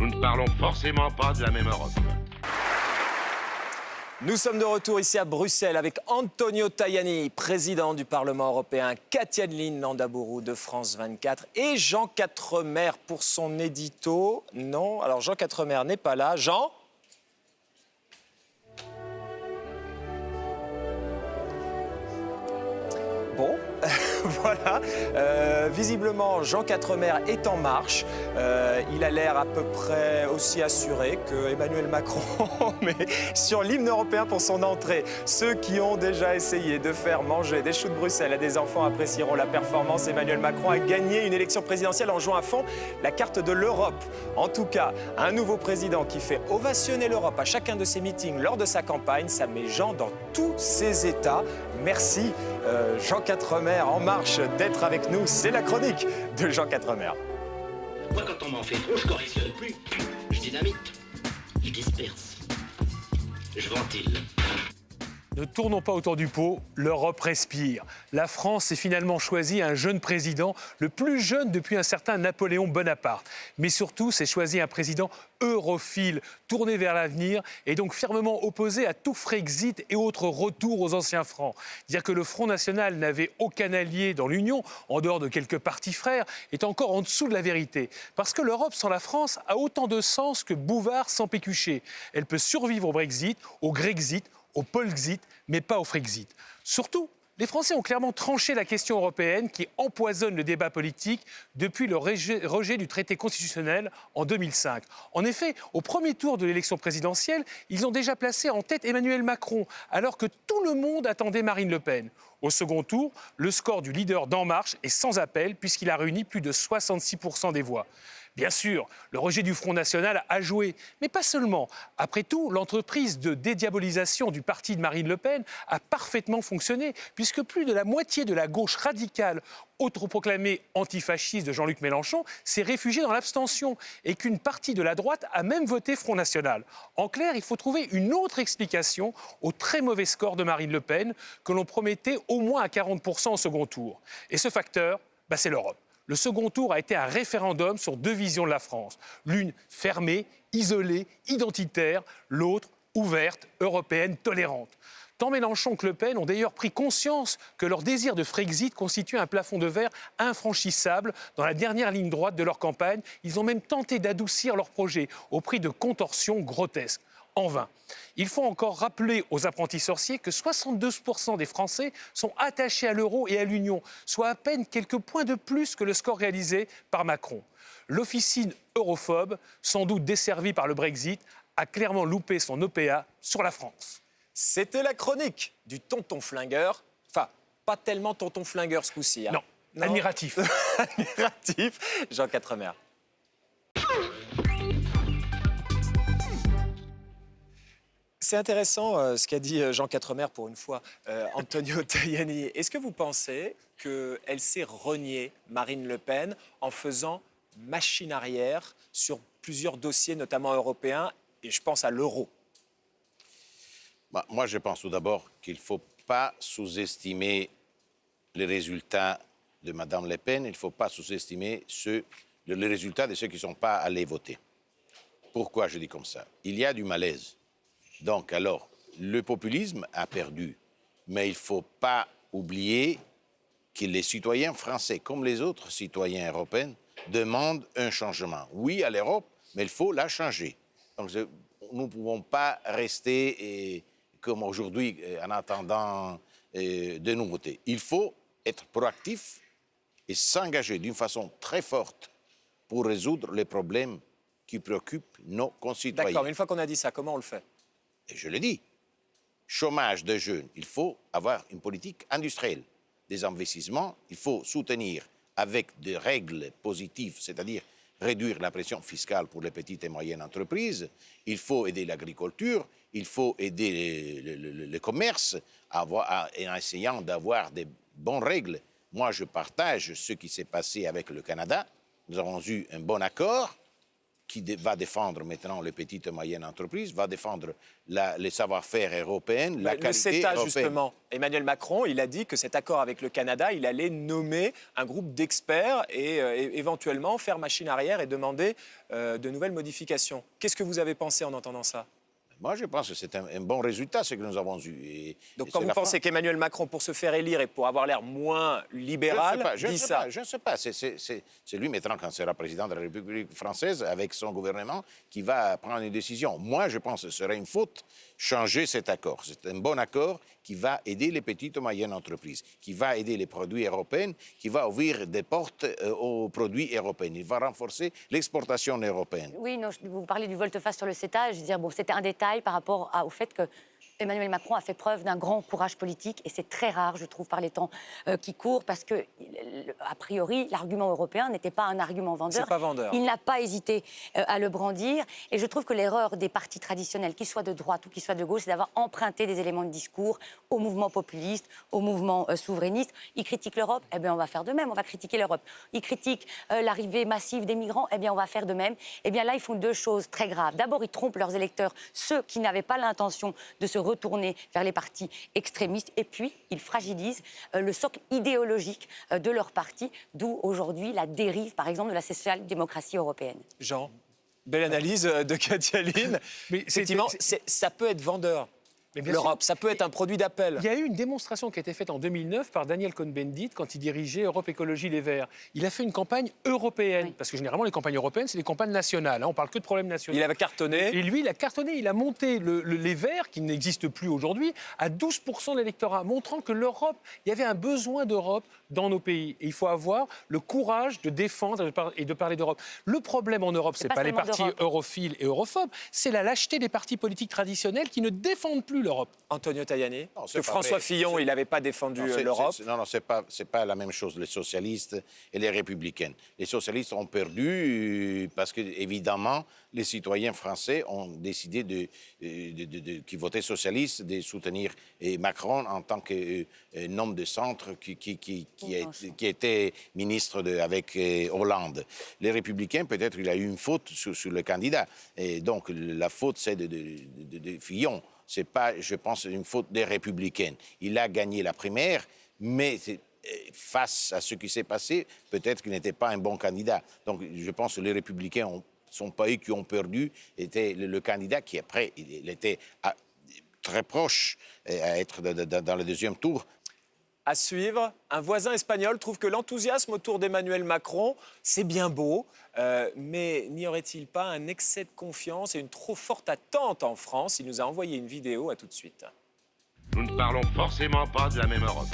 nous ne parlons forcément pas de la même Europe. Nous sommes de retour ici à Bruxelles avec Antonio Tajani, président du Parlement européen, Katiadeline Landaburu de France 24 et Jean Quatremer pour son édito. Non, alors Jean Quatremer n'est pas là. Jean ? Bon, voilà. Visiblement, Jean Quatremer est en marche. Il a l'air à peu près aussi assuré que Emmanuel Macron. Mais sur l'hymne européen pour son entrée, ceux qui ont déjà essayé de faire manger des choux de Bruxelles à des enfants apprécieront la performance. Emmanuel Macron a gagné une élection présidentielle en jouant à fond la carte de l'Europe. En tout cas, un nouveau président qui fait ovationner l'Europe à chacun de ses meetings lors de sa campagne, ça met Jean dans tous ses états. Merci Jean Quatremer en marche d'être avec nous. C'est la chronique de Jean Quatremer. Moi, quand on m'en fait trop, je correctionne plus. Je dynamite, je disperse, je ventile. Ne tournons pas autour du pot, l'Europe respire. La France s'est finalement choisi un jeune président, le plus jeune depuis un certain Napoléon Bonaparte. Mais surtout, s'est choisi un président europhile, tourné vers l'avenir et donc fermement opposé à tout Frexit et autres retours aux anciens francs. Dire que le Front National n'avait aucun allié dans l'Union, en dehors de quelques partis frères, est encore en dessous de la vérité. Parce que l'Europe sans la France a autant de sens que Bouvard sans Pécuchet. Elle peut survivre au Brexit, au Grexit, au Polexit, mais pas au Frexit. Surtout, les Français ont clairement tranché la question européenne qui empoisonne le débat politique depuis le rejet du traité constitutionnel en 2005. En effet, au premier tour de l'élection présidentielle, ils ont déjà placé en tête Emmanuel Macron, alors que tout le monde attendait Marine Le Pen. Au second tour, le score du leader d'En Marche est sans appel puisqu'il a réuni plus de 66% des voix. Bien sûr, le rejet du Front National a joué, mais pas seulement. Après tout, l'entreprise de dédiabolisation du parti de Marine Le Pen a parfaitement fonctionné, puisque plus de la moitié de la gauche radicale, autoproclamée antifasciste de Jean-Luc Mélenchon, s'est réfugiée dans l'abstention, et qu'une partie de la droite a même voté Front National. En clair, il faut trouver une autre explication au très mauvais score de Marine Le Pen, que l'on promettait au moins à 40% au second tour. Et ce facteur, c'est l'Europe. Le second tour a été un référendum sur deux visions de la France. L'une fermée, isolée, identitaire, l'autre ouverte, européenne, tolérante. Tant Mélenchon que Le Pen ont d'ailleurs pris conscience que leur désir de Frexit constituait un plafond de verre infranchissable dans la dernière ligne droite de leur campagne. Ils ont même tenté d'adoucir leur projet au prix de contorsions grotesques. En vain. Il faut encore rappeler aux apprentis sorciers que 72% des Français sont attachés à l'euro et à l'Union, soit à peine quelques points de plus que le score réalisé par Macron. L'officine europhobe, sans doute desservie par le Brexit, a clairement loupé son OPA sur la France. C'était la chronique du tonton flingueur. Enfin, pas tellement tonton flingueur ce coup-ci. Hein. Non, admiratif. Admiratif, Jean Quatremer. C'est intéressant ce qu'a dit Jean Quatremer pour une fois, Antonio Tajani. Est-ce que vous pensez qu'elle s'est reniée, Marine Le Pen, en faisant machine arrière sur plusieurs dossiers, notamment européens, et je pense à l'euro? Moi, je pense tout d'abord qu'il ne faut pas sous-estimer les résultats de Mme Le Pen, il ne faut pas sous-estimer les résultats de ceux qui ne sont pas allés voter. Pourquoi je dis comme ça? Il y a du malaise. Donc, alors, le populisme a perdu. Mais il ne faut pas oublier que les citoyens français, comme les autres citoyens européens, demandent un changement. Oui, à l'Europe, mais il faut la changer. Donc, nous ne pouvons pas rester comme aujourd'hui en attendant de nouveautés. Il faut être proactif et s'engager d'une façon très forte pour résoudre les problèmes qui préoccupent nos concitoyens. D'accord, mais une fois qu'on a dit ça, comment on le fait? Et je le dis, chômage de jeunes, il faut avoir une politique industrielle. Des investissements, il faut soutenir avec des règles positives, c'est-à-dire réduire la pression fiscale pour les petites et moyennes entreprises. Il faut aider l'agriculture, il faut aider le commerce en essayant d'avoir des bonnes règles. Moi, je partage ce qui s'est passé avec le Canada. Nous avons eu un bon accord va défendre maintenant les petites et moyennes entreprises, va défendre les savoir-faire européens, la qualité le CETA, européenne. justement, Emmanuel Macron, il a dit que cet accord avec le Canada, il allait nommer un groupe d'experts et éventuellement faire machine arrière et demander de nouvelles modifications. Qu'est-ce que vous avez pensé en entendant ça? Moi, je pense que c'est un bon résultat, ce que nous avons eu. Donc, quand vous pensez qu'Emmanuel Macron, pour se faire élire et pour avoir l'air moins libéral, dit ça? Je ne sais pas. C'est lui, maintenant, quand il sera président de la République française, avec son gouvernement, qui va prendre une décision. Moi, je pense que ce serait une faute changer cet accord. C'est un bon accord qui va aider les petites et moyennes entreprises, qui va aider les produits européens, qui va ouvrir des portes aux produits européens. Il va renforcer l'exportation européenne. Oui, non, vous parlez du volte-face sur le CETA. Je veux dire, bon, c'était un détail par rapport au fait que Emmanuel Macron a fait preuve d'un grand courage politique et c'est très rare, je trouve, par les temps qui courent parce que, a priori, l'argument européen n'était pas un argument vendeur. C'est pas vendeur. Il n'a pas hésité à le brandir et je trouve que l'erreur des partis traditionnels, qu'ils soient de droite ou qu'ils soient de gauche, c'est d'avoir emprunté des éléments de discours au mouvement populiste, au mouvement souverainiste. Ils critiquent l'Europe, eh bien on va faire de même, on va critiquer l'Europe. Ils critiquent l'arrivée massive des migrants, eh bien on va faire de même. Eh bien là, ils font deux choses très graves. D'abord, ils trompent leurs électeurs, ceux qui n'avaient pas l'intention de se retourner vers les partis extrémistes. Et puis, ils fragilisent le socle idéologique de leur parti, d'où aujourd'hui la dérive, par exemple, de la social-démocratie européenne. Jean, belle analyse de Katia Lynn. Mais effectivement, ça peut être vendeur. L'Europe, ça peut être un produit d'appel. Il y a eu une démonstration qui a été faite en 2009 par Daniel Cohn-Bendit quand il dirigeait Europe Écologie Les Verts. Il a fait une campagne européenne, parce que généralement les campagnes européennes, c'est des campagnes nationales. On parle que de problèmes nationaux. Il avait cartonné. Et lui, il a cartonné, il a monté les Verts, qui n'existent plus aujourd'hui, à 12% de l'électorat, montrant que l'Europe, il y avait un besoin d'Europe dans nos pays. Et il faut avoir le courage de défendre et de parler d'Europe. Le problème en Europe, c'est pas les partis europhiles et europhobes, c'est la lâcheté des partis politiques traditionnels qui ne défendent plus l'Europe. Antonio Tajani, Non, que François Fillon, il n'avait pas défendu l'Europe. Non, c'est pas la même chose, les socialistes et les républicains. Les socialistes ont perdu parce que, évidemment, les citoyens français ont décidé qui votaient socialiste de soutenir Macron en tant qu'homme de centre qui était ministre avec Hollande. Les républicains, peut-être, il a eu une faute sur le candidat. Et donc, la faute, c'est de Fillon. Ce n'est pas, je pense, une faute des Républicains. Il a gagné la primaire, mais face à ce qui s'est passé, peut-être qu'il n'était pas un bon candidat. Donc, je pense que les Républicains sont pas eux qui ont perdu, était le candidat qui, après, il était très proche à être dans le deuxième tour. À suivre, un voisin espagnol trouve que l'enthousiasme autour d'Emmanuel Macron, c'est bien beau, mais n'y aurait-il pas un excès de confiance et une trop forte attente en France? Il nous a envoyé une vidéo, à tout de suite. Nous ne parlons forcément pas de la même Europe.